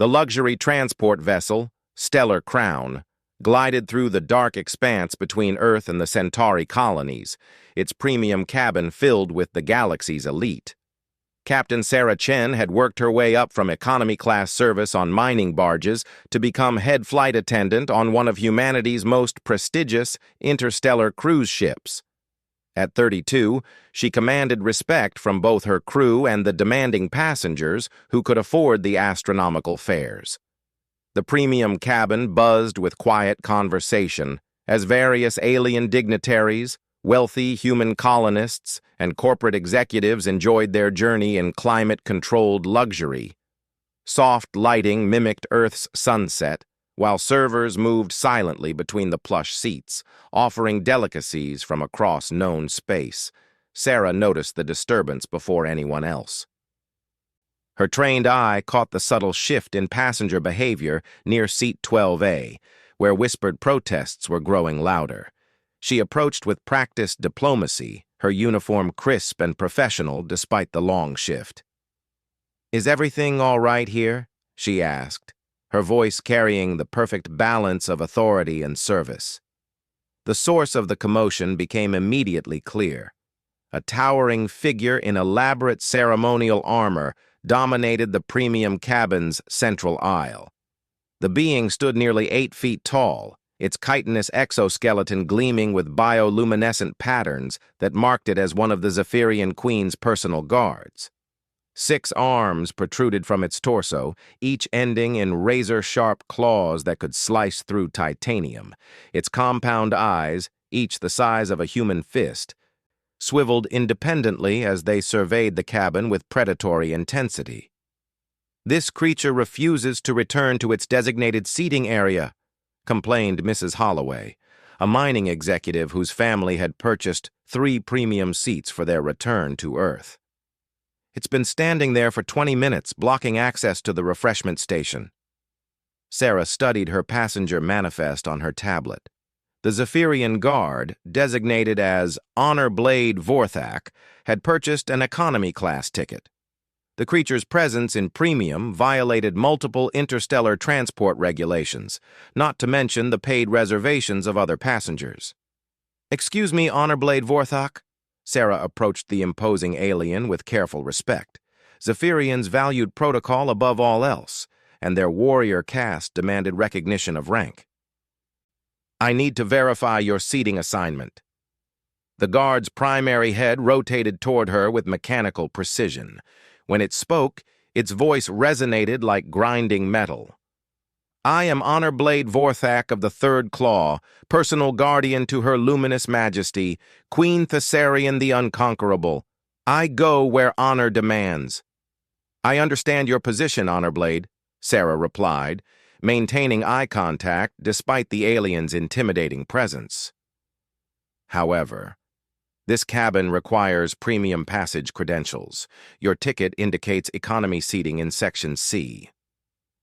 The luxury transport vessel, Stellar Crown, glided through the dark expanse between Earth and the Centauri colonies, its premium cabin filled with the galaxy's elite. Captain Sarah Chen had worked her way up from economy-class service on mining barges to become head flight attendant on one of humanity's most prestigious interstellar cruise ships. At 32, she commanded respect from both her crew and the demanding passengers who could afford the astronomical fares. The premium cabin buzzed with quiet conversation as various alien dignitaries, wealthy human colonists, and corporate executives enjoyed their journey in climate-controlled luxury. Soft lighting mimicked Earth's sunset, while servers moved silently between the plush seats, offering delicacies from across known space. Sarah noticed the disturbance before anyone else. Her trained eye caught the subtle shift in passenger behavior near seat 12A, where whispered protests were growing louder. She approached with practiced diplomacy, her uniform crisp and professional despite the long shift. "Is everything all right here?" she asked, her voice carrying the perfect balance of authority and service. The source of the commotion became immediately clear. A towering figure in elaborate ceremonial armor dominated the premium cabin's central aisle. The being stood nearly 8 feet tall, its chitinous exoskeleton gleaming with bioluminescent patterns that marked it as one of the Zephyrian Queen's personal guards. 6 arms protruded from its torso, each ending in razor-sharp claws that could slice through titanium. Its compound eyes, each the size of a human fist, swiveled independently as they surveyed the cabin with predatory intensity. "This creature refuses to return to its designated seating area," complained Mrs. Holloway, a mining executive whose family had purchased 3 premium seats for their return to Earth. "It's been standing there for 20 minutes, blocking access to the refreshment station." Sarah studied her passenger manifest on her tablet. The Zephyrian Guard, designated as Honor Blade Vorthak, had purchased an economy-class ticket. The creature's presence in premium violated multiple interstellar transport regulations, not to mention the paid reservations of other passengers. "Excuse me, Honor Blade Vorthak." Sarah approached the imposing alien with careful respect. Zephyrians valued protocol above all else, and their warrior caste demanded recognition of rank. "I need to verify your seating assignment." The guard's primary head rotated toward her with mechanical precision. When it spoke, its voice resonated like grinding metal. "I am Honor Blade Vorthak of the Third Claw, personal guardian to Her Luminous Majesty, Queen Thessarian the Unconquerable. I go where honor demands." "I understand your position, Honor Blade," Sarah replied, maintaining eye contact despite the alien's intimidating presence. "However, this cabin requires premium passage credentials. Your ticket indicates economy seating in Section C."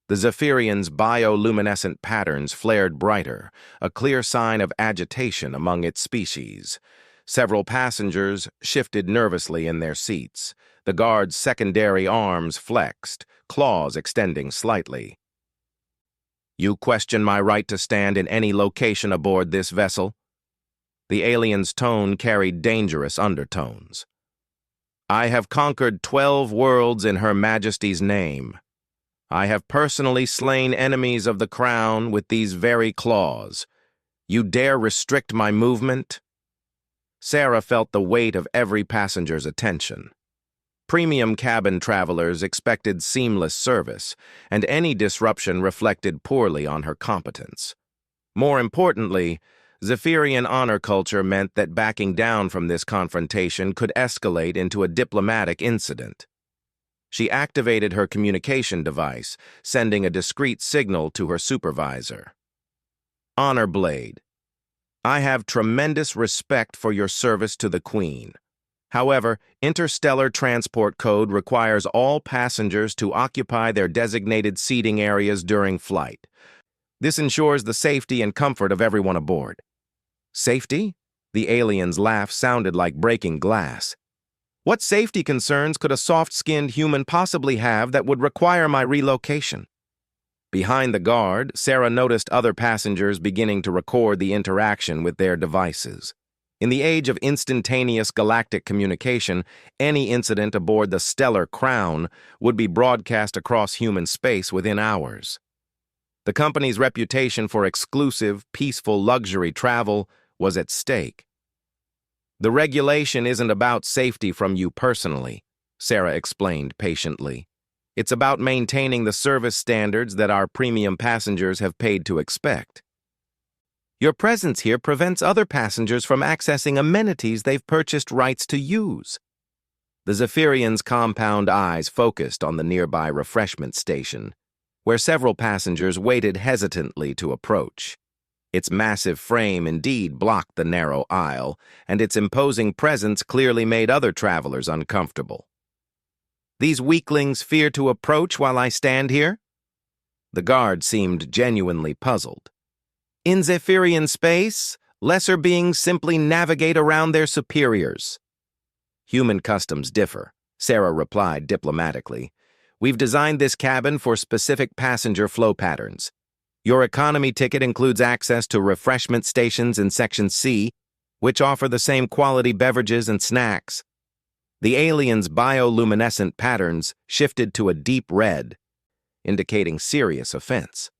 The Zephyrian's bioluminescent patterns flared brighter, a clear sign of agitation among its species. Several passengers shifted nervously in their seats. The guard's secondary arms flexed, claws extending slightly. "You question my right to stand in any location aboard this vessel?" The alien's tone carried dangerous undertones. "I have conquered 12 worlds in Her Majesty's name. I have personally slain enemies of the Crown with these very claws. You dare restrict my movement?" Sarah felt the weight of every passenger's attention. Premium cabin travelers expected seamless service, and any disruption reflected poorly on her competence. More importantly, Zephyrian honor culture meant that backing down from this confrontation could escalate into a diplomatic incident. She activated her communication device, sending a discreet signal to her supervisor. "Honor Blade, I have tremendous respect for your service to the Queen. However, Interstellar Transport Code requires all passengers to occupy their designated seating areas during flight. This ensures the safety and comfort of everyone aboard." "Safety?" The alien's laugh sounded like breaking glass. "What safety concerns could a soft-skinned human possibly have that would require my relocation?" Behind the guard, Sarah noticed other passengers beginning to record the interaction with their devices. In the age of instantaneous galactic communication, any incident aboard the stellar Crown would be broadcast across human space within hours. The company's reputation for exclusive, peaceful luxury travel was at stake. "The regulation isn't about safety from you personally," Sarah explained patiently. "It's about maintaining the service standards that our premium passengers have paid to expect. Your presence here prevents other passengers from accessing amenities they've purchased rights to use." The Zephyrian's compound eyes focused on the nearby refreshment station, where several passengers waited hesitantly to approach. Its massive frame indeed blocked the narrow aisle, and its imposing presence clearly made other travelers uncomfortable. "These weaklings fear to approach while I stand here?" The guard seemed genuinely puzzled. "In Zephyrian space, lesser beings simply navigate around their superiors." "Human customs differ," Sarah replied diplomatically. "We've designed this cabin for specific passenger flow patterns. Your economy ticket includes access to refreshment stations in Section C, which offer the same quality beverages and snacks." The alien's bioluminescent patterns shifted to a deep red, indicating serious offense.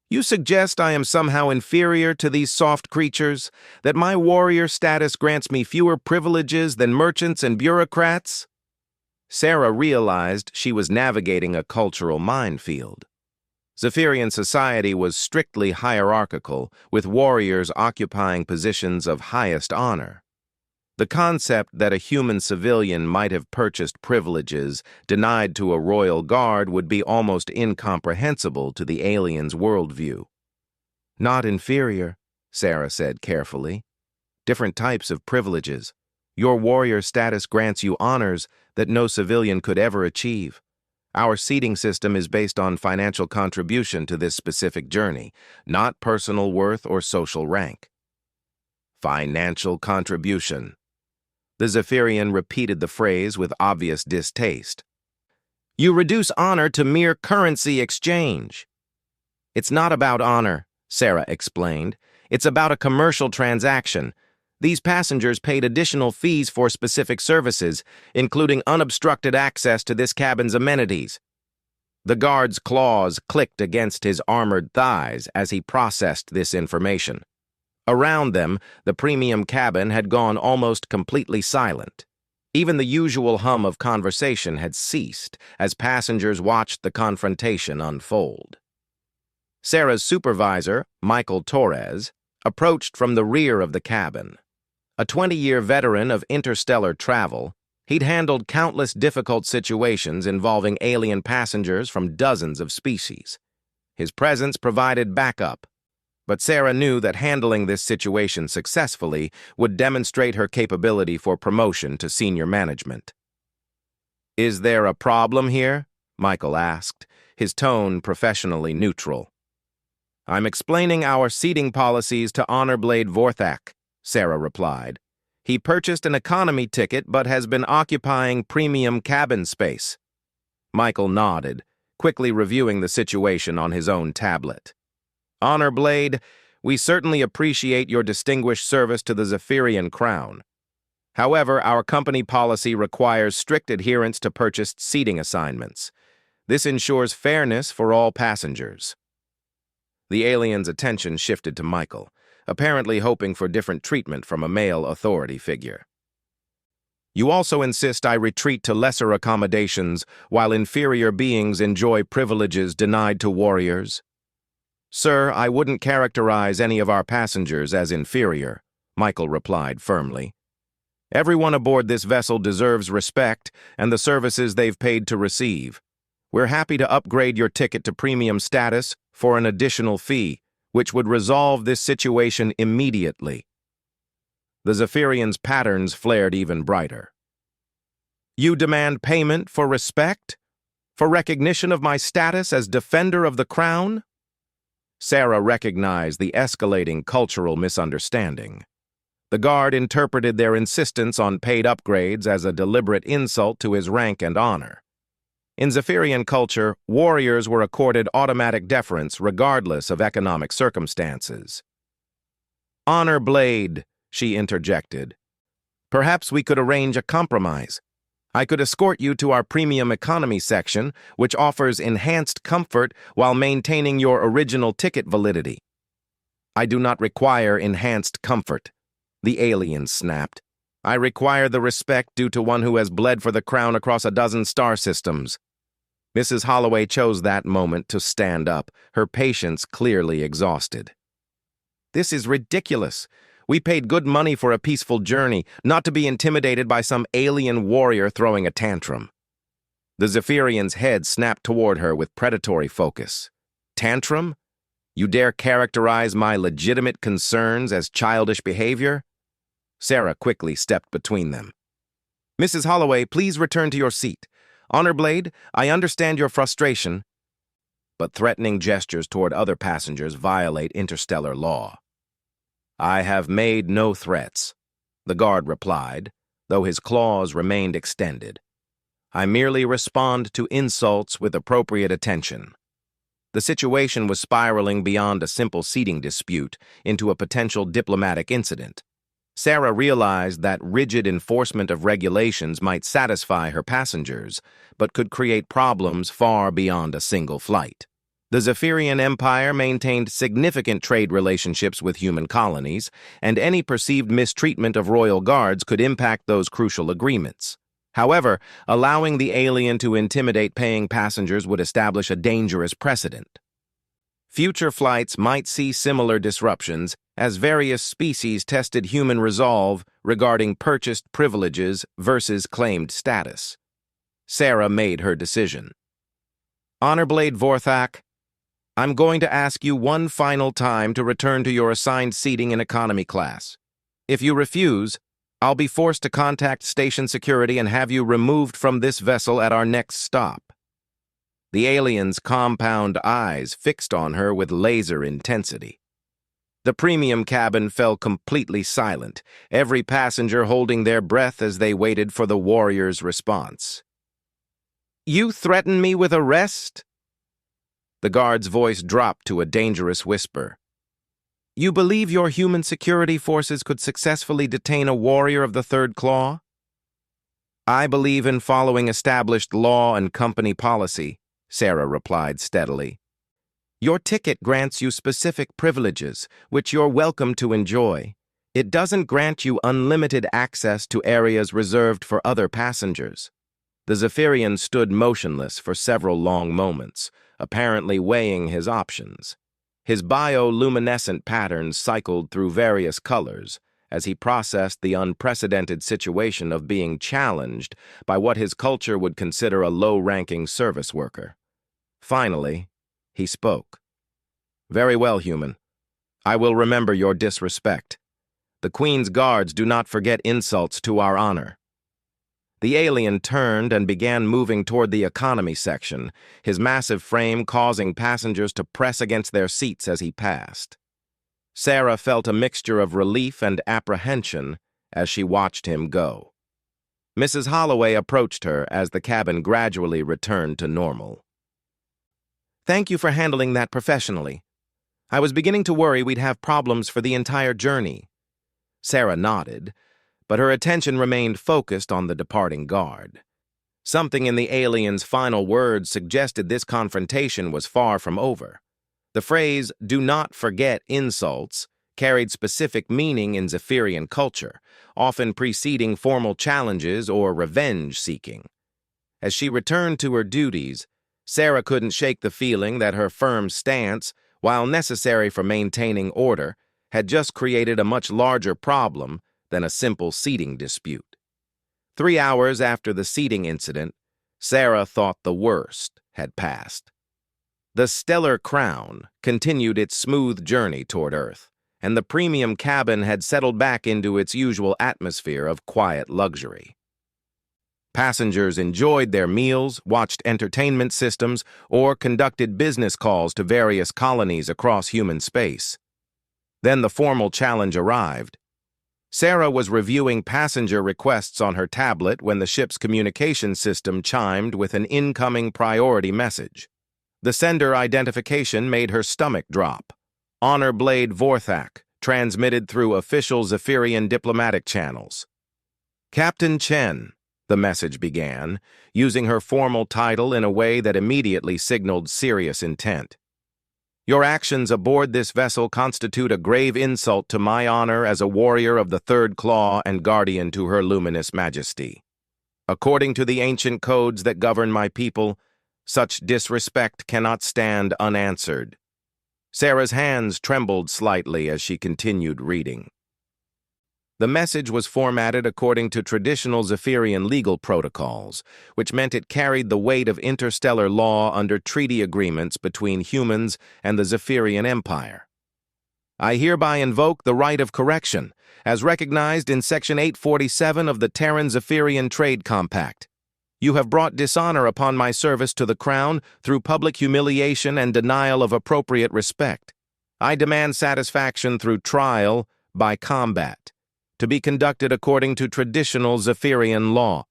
"You suggest I am somehow inferior to these soft creatures, that my warrior status grants me fewer privileges than merchants and bureaucrats?" Sarah realized she was navigating a cultural minefield. Zephyrian society was strictly hierarchical, with warriors occupying positions of highest honor. The concept that a human civilian might have purchased privileges denied to a royal guard would be almost incomprehensible to the alien's worldview. "Not inferior," Sarah said carefully. "Different types of privileges. Your warrior status grants you honors that no civilian could ever achieve. Our seating system is based on financial contribution to this specific journey, not personal worth or social rank." "Financial contribution." The Zephyrian repeated the phrase with obvious distaste. "You reduce honor to mere currency exchange." "It's not about honor," Sarah explained. "It's about a commercial transaction. These passengers paid additional fees for specific services, including unobstructed access to this cabin's amenities." The guard's claws clicked against his armored thighs as he processed this information. Around them, the premium cabin had gone almost completely silent. Even the usual hum of conversation had ceased as passengers watched the confrontation unfold. Sarah's supervisor, Michael Torres, approached from the rear of the cabin. A 20-year veteran of interstellar travel, he'd handled countless difficult situations involving alien passengers from dozens of species. His presence provided backup, but Sarah knew that handling this situation successfully would demonstrate her capability for promotion to senior management. "Is there a problem here?" Michael asked, his tone professionally neutral. "I'm explaining our seating policies to Honorblade Vorthak," Sarah replied. "He purchased an economy ticket but has been occupying premium cabin space." Michael nodded, quickly reviewing the situation on his own tablet. "Honorblade, we certainly appreciate your distinguished service to the Zephyrian Crown. However, our company policy requires strict adherence to purchased seating assignments. This ensures fairness for all passengers." The alien's attention shifted to Michael, apparently hoping for different treatment from a male authority figure. "You also insist I retreat to lesser accommodations while inferior beings enjoy privileges denied to warriors?" "Sir, I wouldn't characterize any of our passengers as inferior," Michael replied firmly. "Everyone aboard this vessel deserves respect and the services they've paid to receive. We're happy to upgrade your ticket to premium status for an additional fee, which would resolve this situation immediately." The Zephyrian's patterns flared even brighter. "You demand payment for respect? For recognition of my status as defender of the crown?" Sarah recognized the escalating cultural misunderstanding. The guard interpreted their insistence on paid upgrades as a deliberate insult to his rank and honor. In Zephyrian culture, warriors were accorded automatic deference regardless of economic circumstances. "Honor blade," she interjected. "Perhaps we could arrange a compromise. I could escort you to our premium economy section, which offers enhanced comfort while maintaining your original ticket validity." "I do not require enhanced comfort," the alien snapped. "I require the respect due to one who has bled for the crown across a dozen star systems." Mrs. Holloway chose that moment to stand up, her patience clearly exhausted. "This is ridiculous. We paid good money for a peaceful journey, not to be intimidated by some alien warrior throwing a tantrum." The Zephyrian's head snapped toward her with predatory focus. "Tantrum? You dare characterize my legitimate concerns as childish behavior?" Sarah quickly stepped between them. "Mrs. Holloway, please return to your seat. Honorblade, I understand your frustration, but threatening gestures toward other passengers violate interstellar law." "I have made no threats," the guard replied, though his claws remained extended. "I merely respond to insults with appropriate attention." The situation was spiraling beyond a simple seating dispute into a potential diplomatic incident. Sarah realized that rigid enforcement of regulations might satisfy her passengers, but could create problems far beyond a single flight. The Zephyrian Empire maintained significant trade relationships with human colonies, and any perceived mistreatment of royal guards could impact those crucial agreements. However, allowing the alien to intimidate paying passengers would establish a dangerous precedent. Future flights might see similar disruptions as various species tested human resolve regarding purchased privileges versus claimed status. Sarah made her decision. "Honorblade Vorthak, I'm going to ask you one final time to return to your assigned seating in economy class. If you refuse, I'll be forced to contact station security and have you removed from this vessel at our next stop." The alien's compound eyes fixed on her with laser intensity. The premium cabin fell completely silent, every passenger holding their breath as they waited for the warrior's response. "You threaten me with arrest?" The guard's voice dropped to a dangerous whisper. "You believe your human security forces could successfully detain a warrior of the Third Claw?" "I believe in following established law and company policy," Sarah replied steadily. "Your ticket grants you specific privileges, which you're welcome to enjoy. It doesn't grant you unlimited access to areas reserved for other passengers." The Zephyrian stood motionless for several long moments, apparently weighing his options. His bioluminescent patterns cycled through various colors as he processed the unprecedented situation of being challenged by what his culture would consider a low-ranking service worker. Finally, he spoke. "Very well, human. I will remember your disrespect. The Queen's guards do not forget insults to our honor." The alien turned and began moving toward the economy section, his massive frame causing passengers to press against their seats as he passed. Sarah felt a mixture of relief and apprehension as she watched him go. Mrs. Holloway approached her as the cabin gradually returned to normal. "Thank you for handling that professionally. I was beginning to worry we'd have problems for the entire journey." Sarah nodded, but her attention remained focused on the departing guard. Something in the alien's final words suggested this confrontation was far from over. The phrase, "do not forget insults," carried specific meaning in Zephyrian culture, often preceding formal challenges or revenge-seeking. As she returned to her duties, Sarah couldn't shake the feeling that her firm stance, while necessary for maintaining order, had just created a much larger problem than a simple seating dispute. 3 hours after the seating incident, Sarah thought the worst had passed. The stellar crown continued its smooth journey toward Earth, and the premium cabin had settled back into its usual atmosphere of quiet luxury. Passengers enjoyed their meals, watched entertainment systems, or conducted business calls to various colonies across human space. Then the formal challenge arrived. Sarah was reviewing passenger requests on her tablet when the ship's communication system chimed with an incoming priority message. The sender identification made her stomach drop. Honor Blade Vorthak, transmitted through official Zephyrian diplomatic channels. Captain Chen, the message began, using her formal title in a way that immediately signaled serious intent. Your actions aboard this vessel constitute a grave insult to my honor as a warrior of the Third Claw and guardian to her luminous majesty. According to the ancient codes that govern my people, such disrespect cannot stand unanswered. Sarah's hands trembled slightly as she continued reading. The message was formatted according to traditional Zephyrian legal protocols, which meant it carried the weight of interstellar law under treaty agreements between humans and the Zephyrian Empire. I hereby invoke the right of correction, as recognized in Section 847 of the Terran-Zephyrian Trade Compact. You have brought dishonor upon my service to the Crown through public humiliation and denial of appropriate respect. I demand satisfaction through trial by combat, to be conducted according to traditional Zephyrian law.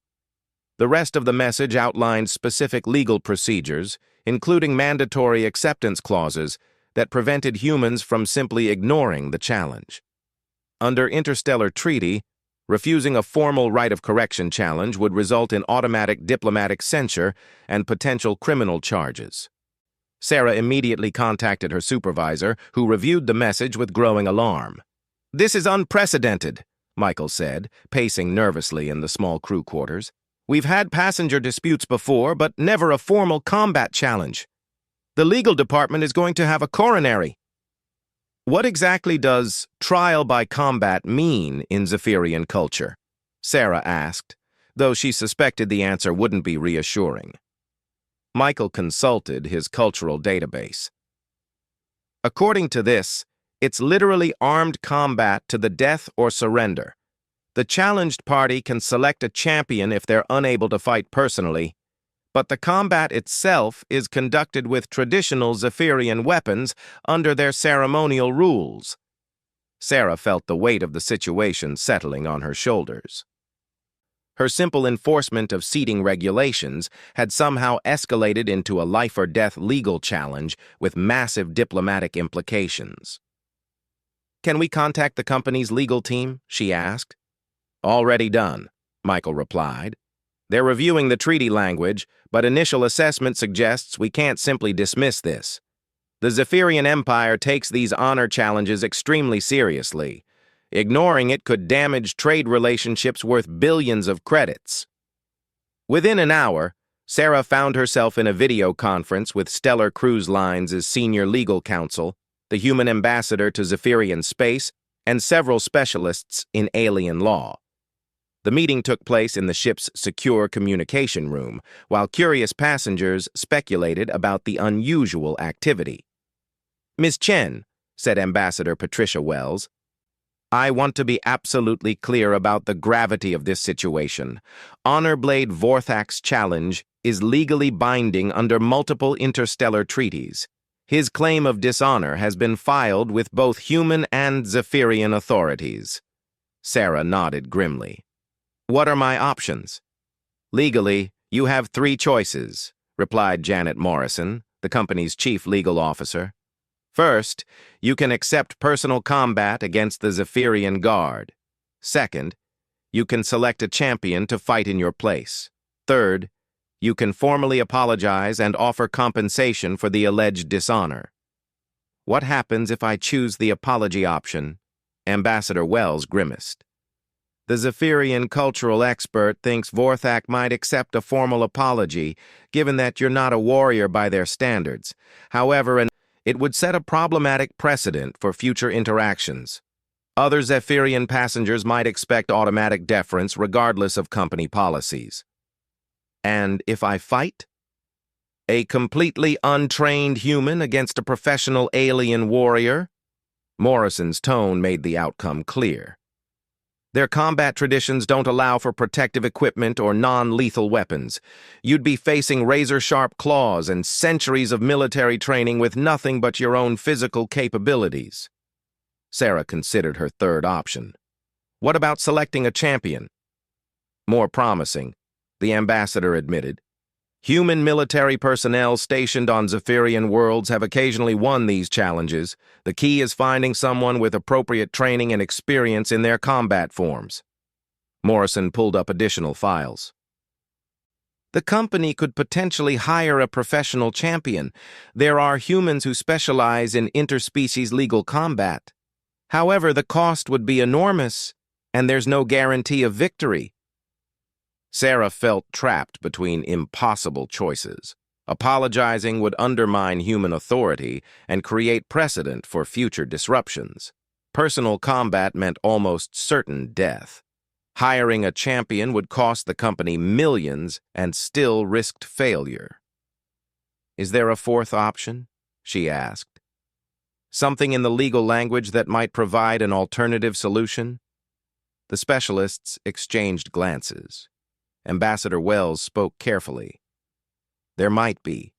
The rest of the message outlined specific legal procedures, including mandatory acceptance clauses that prevented humans from simply ignoring the challenge. Under interstellar treaty, refusing a formal right of correction challenge would result in automatic diplomatic censure and potential criminal charges. Sarah immediately contacted her supervisor, who reviewed the message with growing alarm. "This is unprecedented," Michael said, pacing nervously in the small crew quarters. "We've had passenger disputes before, but never a formal combat challenge. The legal department is going to have a coronary." What exactly does trial by combat mean in Zephyrian culture? Sarah asked, though she suspected the answer wouldn't be reassuring. Michael consulted his cultural database. According to this, it's literally armed combat to the death or surrender. The challenged party can select a champion if they're unable to fight personally, but the combat itself is conducted with traditional Zephyrian weapons under their ceremonial rules. Sarah felt the weight of the situation settling on her shoulders. Her simple enforcement of seating regulations had somehow escalated into a life-or-death legal challenge with massive diplomatic implications. "Can we contact the company's legal team?" she asked. "Already done," Michael replied. "They're reviewing the treaty language, but initial assessment suggests we can't simply dismiss this. The Zephyrian Empire takes these honor challenges extremely seriously. Ignoring it could damage trade relationships worth billions of credits." Within an hour, Sarah found herself in a video conference with Stellar Cruise Lines' senior legal counsel, the human ambassador to Zephyrian space, and several specialists in alien law. The meeting took place in the ship's secure communication room, while curious passengers speculated about the unusual activity. "Ms. Chen," said Ambassador Patricia Wells, "I want to be absolutely clear about the gravity of this situation. Honor Blade Vorthak's challenge is legally binding under multiple interstellar treaties. His claim of dishonor has been filed with both human and Zephyrian authorities." Sarah nodded grimly. "What are my options?" "Legally, you have 3 choices," replied Janet Morrison, the company's chief legal officer. "First, you can accept personal combat against the Zephyrian Guard. Second, you can select a champion to fight in your place. Third, you can formally apologize and offer compensation for the alleged dishonor." "What happens if I choose the apology option?" Ambassador Wells grimaced. "The Zephyrian cultural expert thinks Vorthak might accept a formal apology, given that you're not a warrior by their standards. However, it would set a problematic precedent for future interactions. Other Zephyrian passengers might expect automatic deference regardless of company policies." "And if I fight?" "A completely untrained human against a professional alien warrior?" Morrison's tone made the outcome clear. "Their combat traditions don't allow for protective equipment or non-lethal weapons. You'd be facing razor-sharp claws and centuries of military training with nothing but your own physical capabilities." Sarah considered her third option. What about selecting a champion? More promising, the ambassador admitted. Human military personnel stationed on Zephyrian worlds have occasionally won these challenges. The key is finding someone with appropriate training and experience in their combat forms. Morrison pulled up additional files. The company could potentially hire a professional champion. There are humans who specialize in interspecies legal combat. However, the cost would be enormous, and there's no guarantee of victory. Sarah felt trapped between impossible choices. Apologizing would undermine human authority and create precedent for future disruptions. Personal combat meant almost certain death. Hiring a champion would cost the company millions and still risked failure. "Is there a fourth option?" she asked. "Something in the legal language that might provide an alternative solution?" The specialists exchanged glances. Ambassador Wells spoke carefully. "There might be.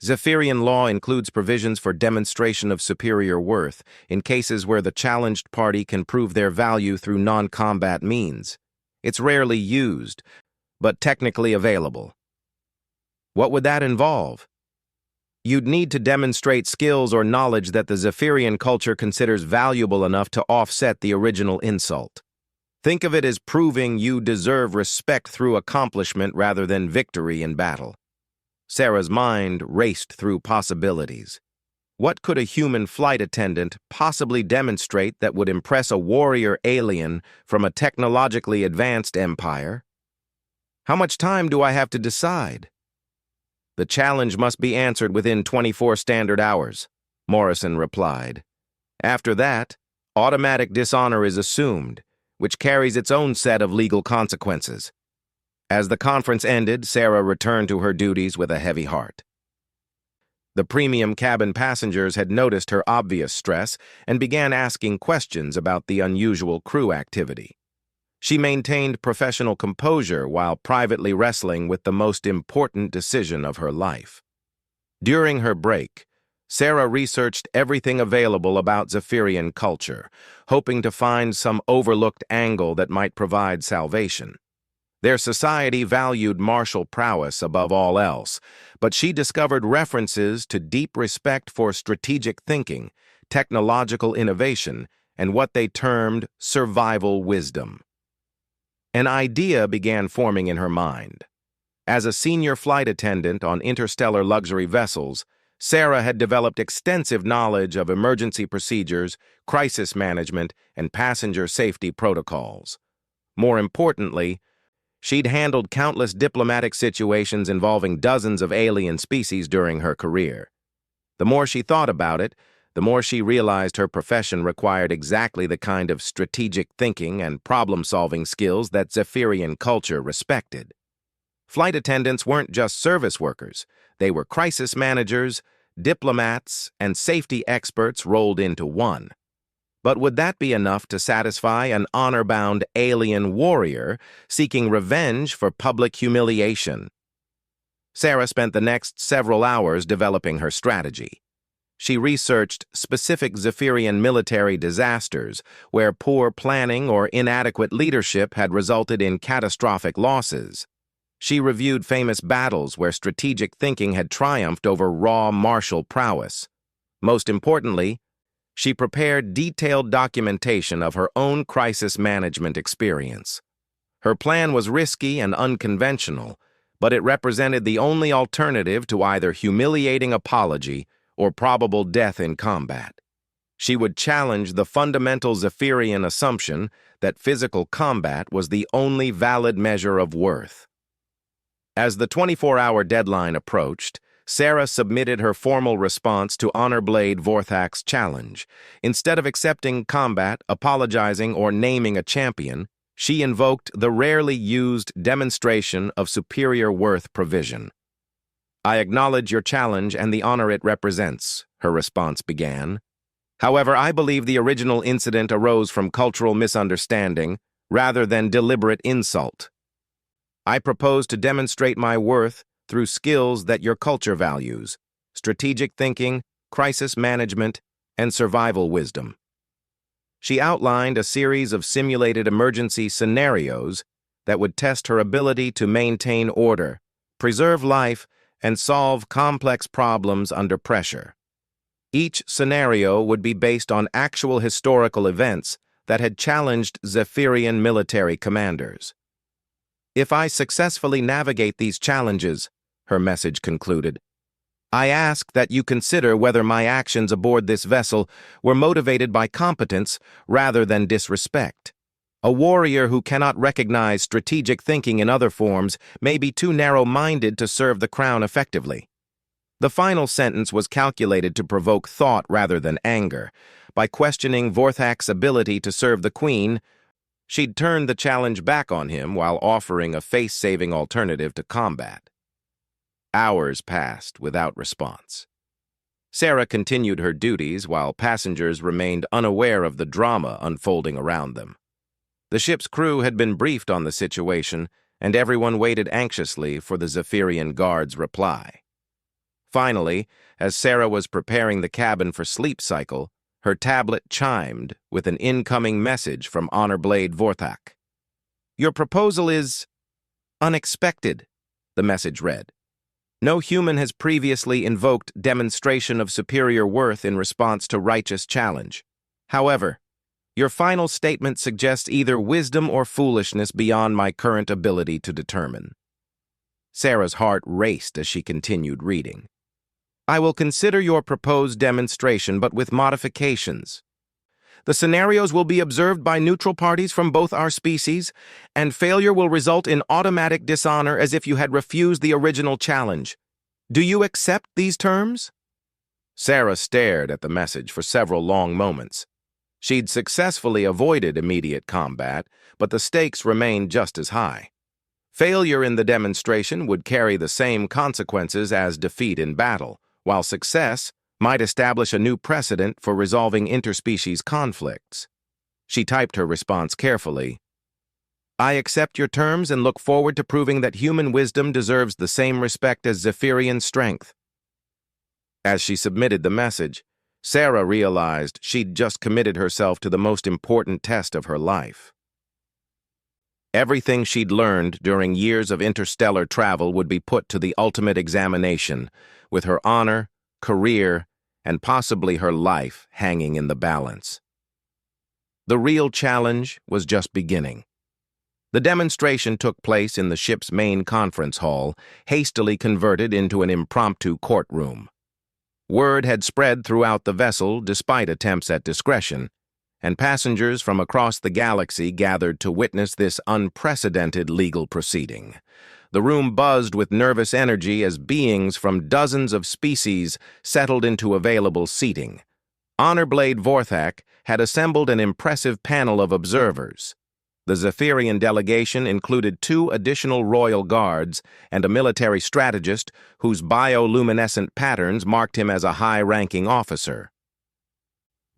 Zephyrian law includes provisions for demonstration of superior worth in cases where the challenged party can prove their value through non-combat means. It's rarely used, but technically available." "What would that involve?" "You'd need to demonstrate skills or knowledge that the Zephyrian culture considers valuable enough to offset the original insult. Think of it as proving you deserve respect through accomplishment rather than victory in battle." Sarah's mind raced through possibilities. What could a human flight attendant possibly demonstrate that would impress a warrior alien from a technologically advanced empire? "How much time do I have to decide?" "The challenge must be answered within 24 standard hours," Morrison replied. "After that, automatic dishonor is assumed, which carries its own set of legal consequences." As the conference ended, Sarah returned to her duties with a heavy heart. The premium cabin passengers had noticed her obvious stress and began asking questions about the unusual crew activity. She maintained professional composure while privately wrestling with the most important decision of her life. During her break, Sarah researched everything available about Zephyrian culture, hoping to find some overlooked angle that might provide salvation. Their society valued martial prowess above all else, but she discovered references to deep respect for strategic thinking, technological innovation, and what they termed survival wisdom. An idea began forming in her mind. As a senior flight attendant on interstellar luxury vessels, Sarah had developed extensive knowledge of emergency procedures, crisis management, and passenger safety protocols. More importantly, she'd handled countless diplomatic situations involving dozens of alien species during her career. The more she thought about it, the more she realized her profession required exactly the kind of strategic thinking and problem-solving skills that Zephyrian culture respected. Flight attendants weren't just service workers. They were crisis managers, diplomats, and safety experts rolled into one. But would that be enough to satisfy an honor-bound alien warrior seeking revenge for public humiliation? Sarah spent the next several hours developing her strategy. She researched specific Zephyrian military disasters where poor planning or inadequate leadership had resulted in catastrophic losses. She reviewed famous battles where strategic thinking had triumphed over raw martial prowess. Most importantly, she prepared detailed documentation of her own crisis management experience. Her plan was risky and unconventional, but it represented the only alternative to either humiliating apology or probable death in combat. She would challenge the fundamental Zephyrian assumption that physical combat was the only valid measure of worth. As the 24-hour deadline approached, Sarah submitted her formal response to Honor Blade Vorthak's challenge. Instead of accepting combat, apologizing, or naming a champion, she invoked the rarely used demonstration of superior worth provision. "I acknowledge your challenge and the honor it represents," her response began. "However, I believe the original incident arose from cultural misunderstanding rather than deliberate insult. I propose to demonstrate my worth through skills that your culture values: strategic thinking, crisis management, and survival wisdom." She outlined a series of simulated emergency scenarios that would test her ability to maintain order, preserve life, and solve complex problems under pressure. Each scenario would be based on actual historical events that had challenged Zephyrian military commanders. "If I successfully navigate these challenges," her message concluded, "I ask that you consider whether my actions aboard this vessel were motivated by competence rather than disrespect. A warrior who cannot recognize strategic thinking in other forms may be too narrow-minded to serve the crown effectively." The final sentence was calculated to provoke thought rather than anger. By questioning Vorthak's ability to serve the queen, she'd turned the challenge back on him while offering a face-saving alternative to combat. Hours passed without response. Sarah continued her duties while passengers remained unaware of the drama unfolding around them. The ship's crew had been briefed on the situation, and everyone waited anxiously for the Zephyrian guard's reply. Finally, as Sarah was preparing the cabin for sleep cycle, her tablet chimed with an incoming message from Honorblade Vorthak. "Your proposal is unexpected," the message read. "No human has previously invoked demonstration of superior worth in response to righteous challenge. However, your final statement suggests either wisdom or foolishness beyond my current ability to determine." Sarah's heart raced as she continued reading. "I will consider your proposed demonstration, but with modifications. The scenarios will be observed by neutral parties from both our species, and failure will result in automatic dishonor as if you had refused the original challenge. Do you accept these terms?" Sarah stared at the message for several long moments. She'd successfully avoided immediate combat, but the stakes remained just as high. Failure in the demonstration would carry the same consequences as defeat in battle, while success might establish a new precedent for resolving interspecies conflicts. She typed her response carefully. "I accept your terms and look forward to proving that human wisdom deserves the same respect as Zephyrian strength." As she submitted the message, Sarah realized she'd just committed herself to the most important test of her life. Everything she'd learned during years of interstellar travel would be put to the ultimate examination, with her honor, career, and possibly her life hanging in the balance. The real challenge was just beginning. The demonstration took place in the ship's main conference hall, hastily converted into an impromptu courtroom. Word had spread throughout the vessel despite attempts at discretion, and passengers from across the galaxy gathered to witness this unprecedented legal proceeding. The room buzzed with nervous energy as beings from dozens of species settled into available seating. Honorblade Vorthak had assembled an impressive panel of observers. The Zephyrian delegation included 2 additional royal guards and a military strategist whose bioluminescent patterns marked him as a high-ranking officer.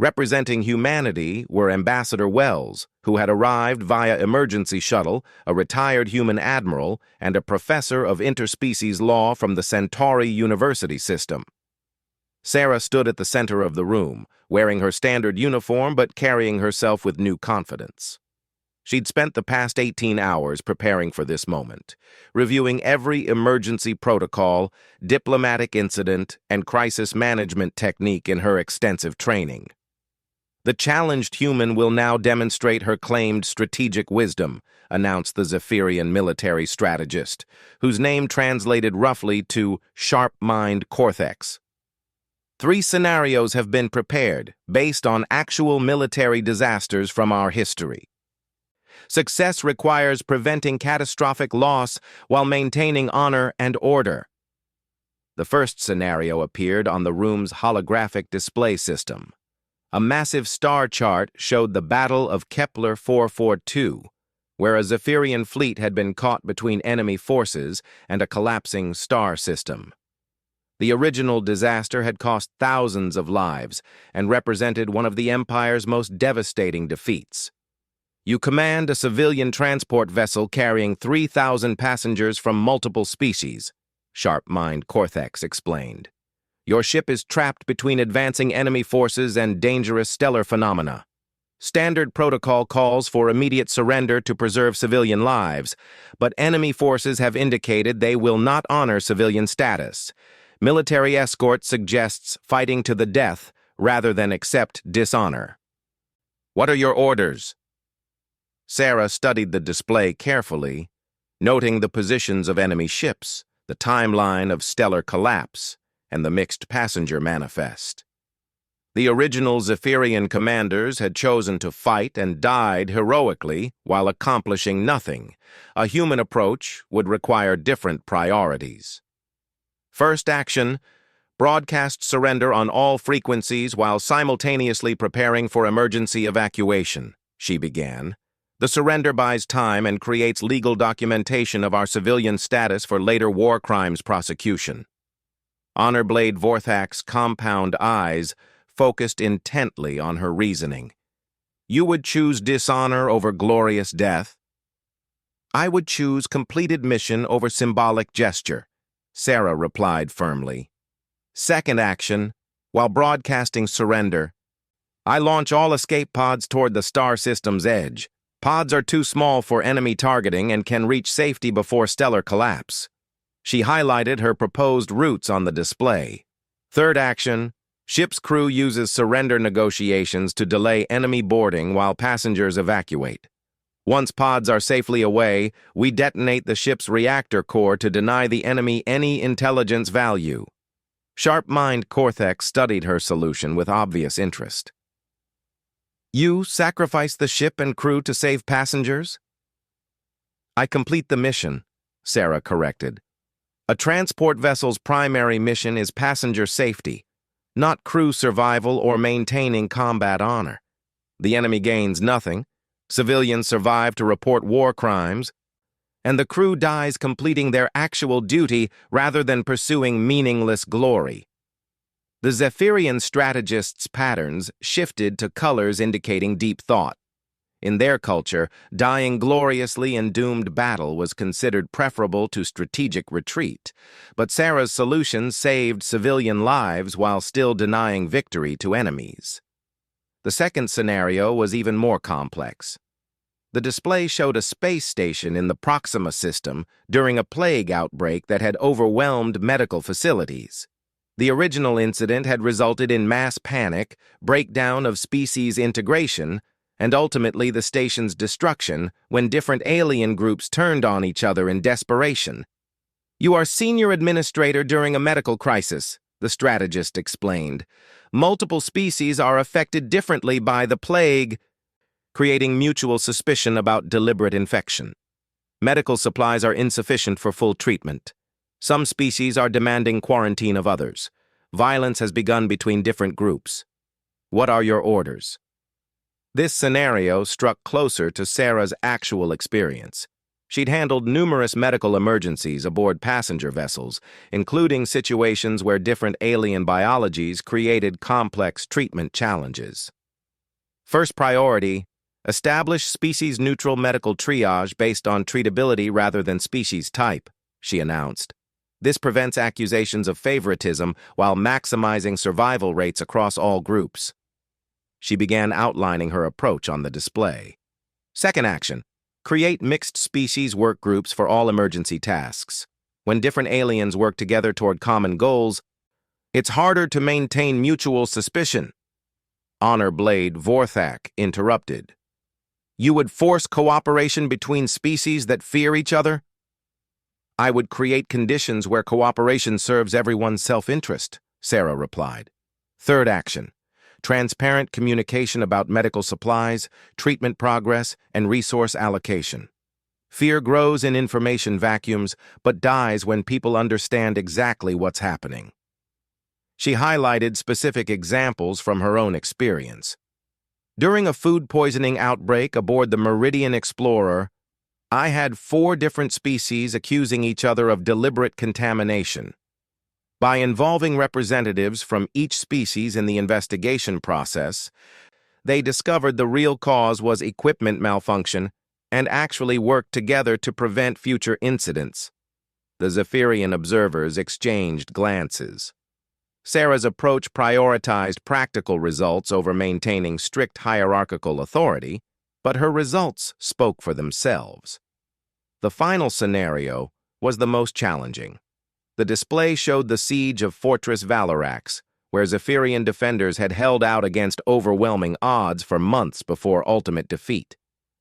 Representing humanity were Ambassador Wells, who had arrived via emergency shuttle, a retired human admiral, and a professor of interspecies law from the Centauri University system. Sarah stood at the center of the room, wearing her standard uniform but carrying herself with new confidence. She'd spent the past 18 hours preparing for this moment, reviewing every emergency protocol, diplomatic incident, and crisis management technique in her extensive training. "The challenged human will now demonstrate her claimed strategic wisdom," announced the Zephyrian military strategist, whose name translated roughly to sharp-mind cortex. 3 scenarios have been prepared, based on actual military disasters from our history. Success requires preventing catastrophic loss while maintaining honor and order. The first scenario appeared on the room's holographic display system. A massive star chart showed the Battle of Kepler 442, where a Zephyrian fleet had been caught between enemy forces and a collapsing star system. The original disaster had cost thousands of lives and represented one of the Empire's most devastating defeats. "You command a civilian transport vessel carrying 3,000 passengers from multiple species," Sharp-Mind Cortex explained. "Your ship is trapped between advancing enemy forces and dangerous stellar phenomena. Standard protocol calls for immediate surrender to preserve civilian lives, but enemy forces have indicated they will not honor civilian status. Military escort suggests fighting to the death rather than accept dishonor. What are your orders? Sarah studied the display carefully, noting the positions of enemy ships, the timeline of stellar collapse, and the mixed passenger manifest. The original Zephyrian commanders had chosen to fight and died heroically while accomplishing nothing. A human approach would require different priorities. First action, broadcast surrender on all frequencies while simultaneously preparing for emergency evacuation, she began. The surrender buys time and creates legal documentation of our civilian status for later war crimes prosecution. Honorblade Vorthak's compound eyes focused intently on her reasoning. You would choose dishonor over glorious death? I would choose completed mission over symbolic gesture, Sarah replied firmly. Second action, while broadcasting surrender, I launch all escape pods toward the star system's edge. Pods are too small for enemy targeting and can reach safety before stellar collapse. She highlighted her proposed routes on the display. Third action, ship's crew uses surrender negotiations to delay enemy boarding while passengers evacuate. Once pods are safely away, we detonate the ship's reactor core to deny the enemy any intelligence value. Sharp-minded Korthek studied her solution with obvious interest. You sacrifice the ship and crew to save passengers? I complete the mission, Sarah corrected. A transport vessel's primary mission is passenger safety, not crew survival or maintaining combat honor. The enemy gains nothing, civilians survive to report war crimes, and the crew dies completing their actual duty rather than pursuing meaningless glory. The Zephyrian strategists' patterns shifted to colors indicating deep thought. In their culture, dying gloriously in doomed battle was considered preferable to strategic retreat, but Sarah's solution saved civilian lives while still denying victory to enemies. The second scenario was even more complex. The display showed a space station in the Proxima system during a plague outbreak that had overwhelmed medical facilities. The original incident had resulted in mass panic, breakdown of species integration, and ultimately the station's destruction when different alien groups turned on each other in desperation. You are senior administrator during a medical crisis, the strategist explained. Multiple species are affected differently by the plague, creating mutual suspicion about deliberate infection. Medical supplies are insufficient for full treatment. Some species are demanding quarantine of others. Violence has begun between different groups. What are your orders? This scenario struck closer to Sarah's actual experience. She'd handled numerous medical emergencies aboard passenger vessels, including situations where different alien biologies created complex treatment challenges. First priority, establish species-neutral medical triage based on treatability rather than species type, she announced. This prevents accusations of favoritism while maximizing survival rates across all groups. She began outlining her approach on the display. Second action, create mixed species work groups for all emergency tasks. When different aliens work together toward common goals, it's harder to maintain mutual suspicion. Honorblade Vorthak interrupted. You would force cooperation between species that fear each other? I would create conditions where cooperation serves everyone's self-interest, Sarah replied. Third action, transparent communication about medical supplies, treatment progress, and resource allocation. Fear grows in information vacuums, but dies when people understand exactly what's happening. She highlighted specific examples from her own experience. During a food poisoning outbreak aboard the Meridian Explorer, I had 4 different species accusing each other of deliberate contamination. By involving representatives from each species in the investigation process, they discovered the real cause was equipment malfunction and actually worked together to prevent future incidents. The Zephyrian observers exchanged glances. Sarah's approach prioritized practical results over maintaining strict hierarchical authority, but her results spoke for themselves. The final scenario was the most challenging. The display showed the siege of Fortress Valarax, where Zephyrian defenders had held out against overwhelming odds for months before ultimate defeat.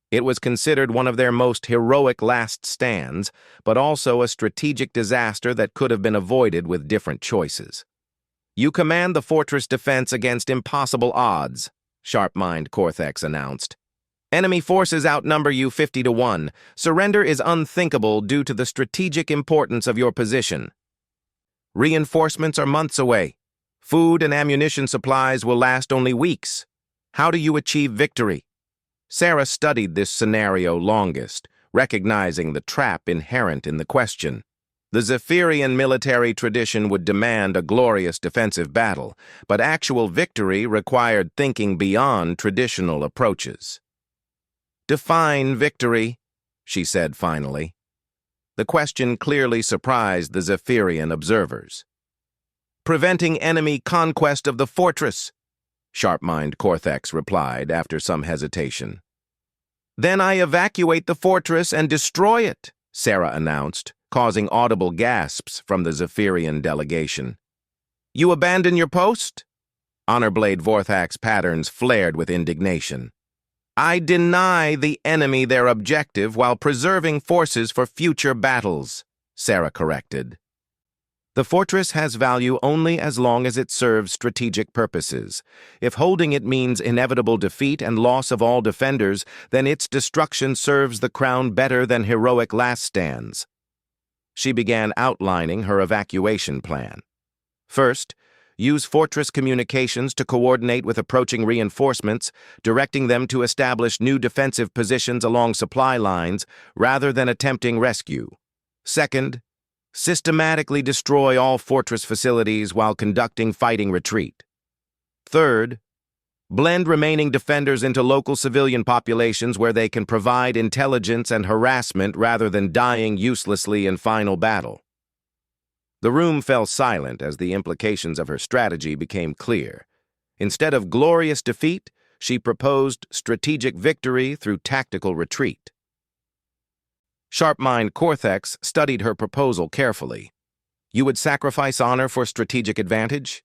It was considered one of their most heroic last stands, but also a strategic disaster that could have been avoided with different choices. "You command the fortress defense against impossible odds," Sharp-Mind Corthex announced. "Enemy forces outnumber you 50-1. Surrender is unthinkable due to the strategic importance of your position. Reinforcements are months away. Food and ammunition supplies will last only weeks. How do you achieve victory?" Sarah studied this scenario longest, recognizing the trap inherent in the question. The Zephyrian military tradition would demand a glorious defensive battle, but actual victory required thinking beyond traditional approaches. "Define victory," she said finally. The question clearly surprised the Zephyrian observers. "Preventing enemy conquest of the fortress," Sharp-Mind Corthex replied after some hesitation. "Then I evacuate the fortress and destroy it," Sarah announced, causing audible gasps from the Zephyrian delegation. "You abandon your post?" Honorblade Vorthak's patterns flared with indignation. "I deny the enemy their objective while preserving forces for future battles," Sarah corrected. "The fortress has value only as long as it serves strategic purposes. If holding it means inevitable defeat and loss of all defenders, then its destruction serves the crown better than heroic last stands." She began outlining her evacuation plan. First, use fortress communications to coordinate with approaching reinforcements, directing them to establish new defensive positions along supply lines rather than attempting rescue. Second, systematically destroy all fortress facilities while conducting fighting retreat. Third, blend remaining defenders into local civilian populations where they can provide intelligence and harassment rather than dying uselessly in final battle. The room fell silent as the implications of her strategy became clear. Instead of glorious defeat, she proposed strategic victory through tactical retreat. Sharp-Mind Corthex studied her proposal carefully. "You would sacrifice honor for strategic advantage?"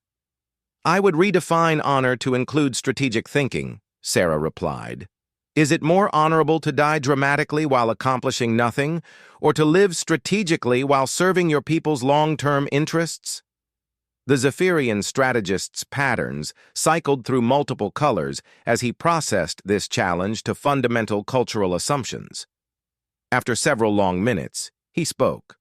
"I would redefine honor to include strategic thinking," Sarah replied. "Is it more honorable to die dramatically while accomplishing nothing, or to live strategically while serving your people's long-term interests?" The Zephyrian strategist's patterns cycled through multiple colors as he processed this challenge to fundamental cultural assumptions. After several long minutes, he spoke.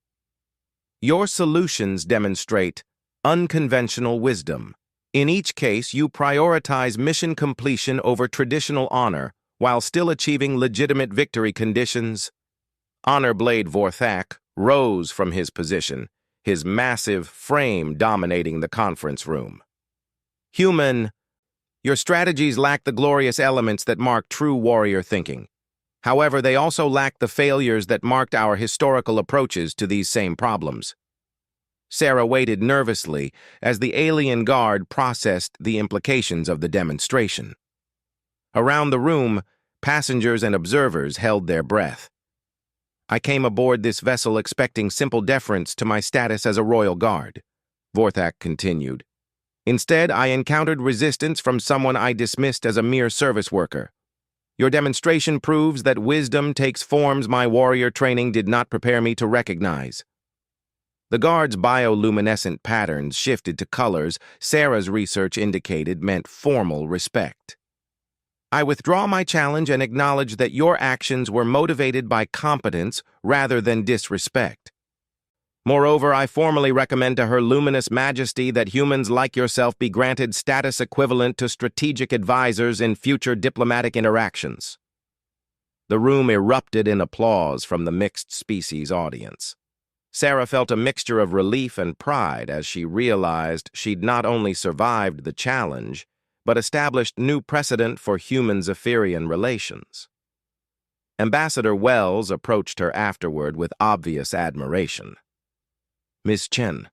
"Your solutions demonstrate unconventional wisdom. In each case, you prioritize mission completion over traditional honor while still achieving legitimate victory conditions." Honorblade Vorthak rose from his position, his massive frame dominating the conference room. "Human, your strategies lack the glorious elements that mark true warrior thinking. However, they also lack the failures that marked our historical approaches to these same problems." Sarah waited nervously as the alien guard processed the implications of the demonstration. Around the room, passengers and observers held their breath. "I came aboard this vessel expecting simple deference to my status as a royal guard," Vorthak continued. "Instead, I encountered resistance from someone I dismissed as a mere service worker. Your demonstration proves that wisdom takes forms my warrior training did not prepare me to recognize." The guard's bioluminescent patterns shifted to colors Sarah's research indicated meant formal respect. "I withdraw my challenge and acknowledge that your actions were motivated by competence rather than disrespect. Moreover, I formally recommend to Her Luminous Majesty that humans like yourself be granted status equivalent to strategic advisors in future diplomatic interactions." The room erupted in applause from the mixed species audience. Sarah felt a mixture of relief and pride as she realized she'd not only survived the challenge, but established new precedent for human-Zephyrian relations. Ambassador Wells approached her afterward with obvious admiration. "Miss Chen,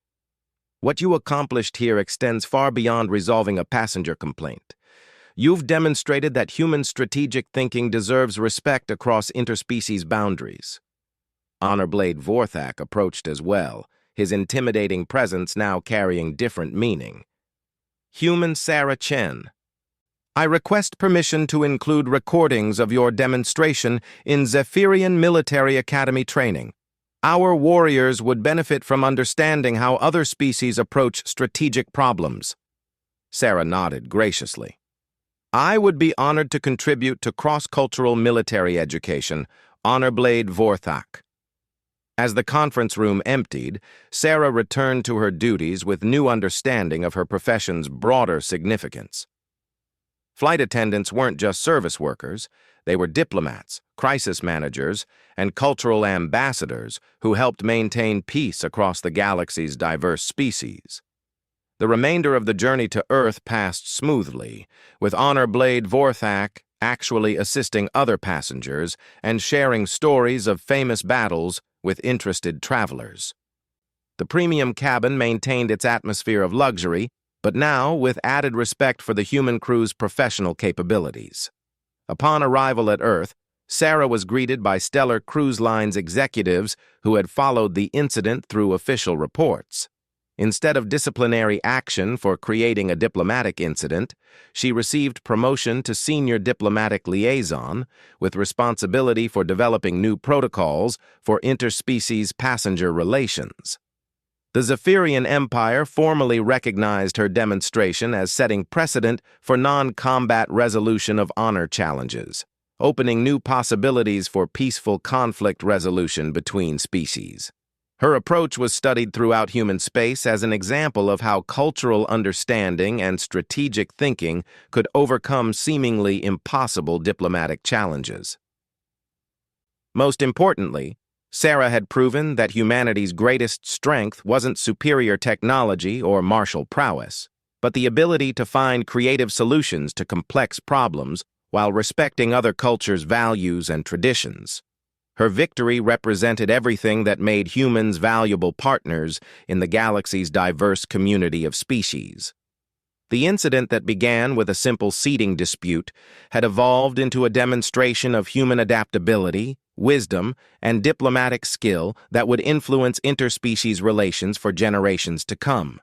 What you accomplished here extends far beyond resolving a passenger complaint. You've demonstrated that human strategic thinking deserves respect across interspecies boundaries. Honorblade Vorthak approached as well, his intimidating presence now carrying different meaning. Human Sarah Chen. I request permission to include recordings of your demonstration in Zephyrian Military Academy training. Our warriors would benefit from understanding how other species approach strategic problems. Sarah nodded graciously. I would be honored to contribute to cross-cultural military education. Honorblade Vorthak. As the conference room emptied, Sarah returned to her duties with new understanding of her profession's broader significance. Flight attendants weren't just service workers, they were diplomats, crisis managers, and cultural ambassadors who helped maintain peace across the galaxy's diverse species. The remainder of the journey to Earth passed smoothly, with Honorblade Vorthak actually assisting other passengers and sharing stories of famous battles with interested travelers. The premium cabin maintained its atmosphere of luxury, but now with added respect for the human crew's professional capabilities. Upon arrival at Earth, Sarah was greeted by Stellar Cruise Line's executives who had followed the incident through official reports. Instead of disciplinary action for creating a diplomatic incident, she received promotion to senior diplomatic liaison with responsibility for developing new protocols for interspecies passenger relations. The Zephyrian Empire formally recognized her demonstration as setting precedent for non-combat resolution of honor challenges, opening new possibilities for peaceful conflict resolution between species. Her approach was studied throughout human space as an example of how cultural understanding and strategic thinking could overcome seemingly impossible diplomatic challenges. Most importantly, Sarah had proven that humanity's greatest strength wasn't superior technology or martial prowess, but the ability to find creative solutions to complex problems while respecting other cultures' values and traditions. Her victory represented everything that made humans valuable partners in the galaxy's diverse community of species. The incident that began with a simple seating dispute had evolved into a demonstration of human adaptability, wisdom, and diplomatic skill that would influence interspecies relations for generations to come.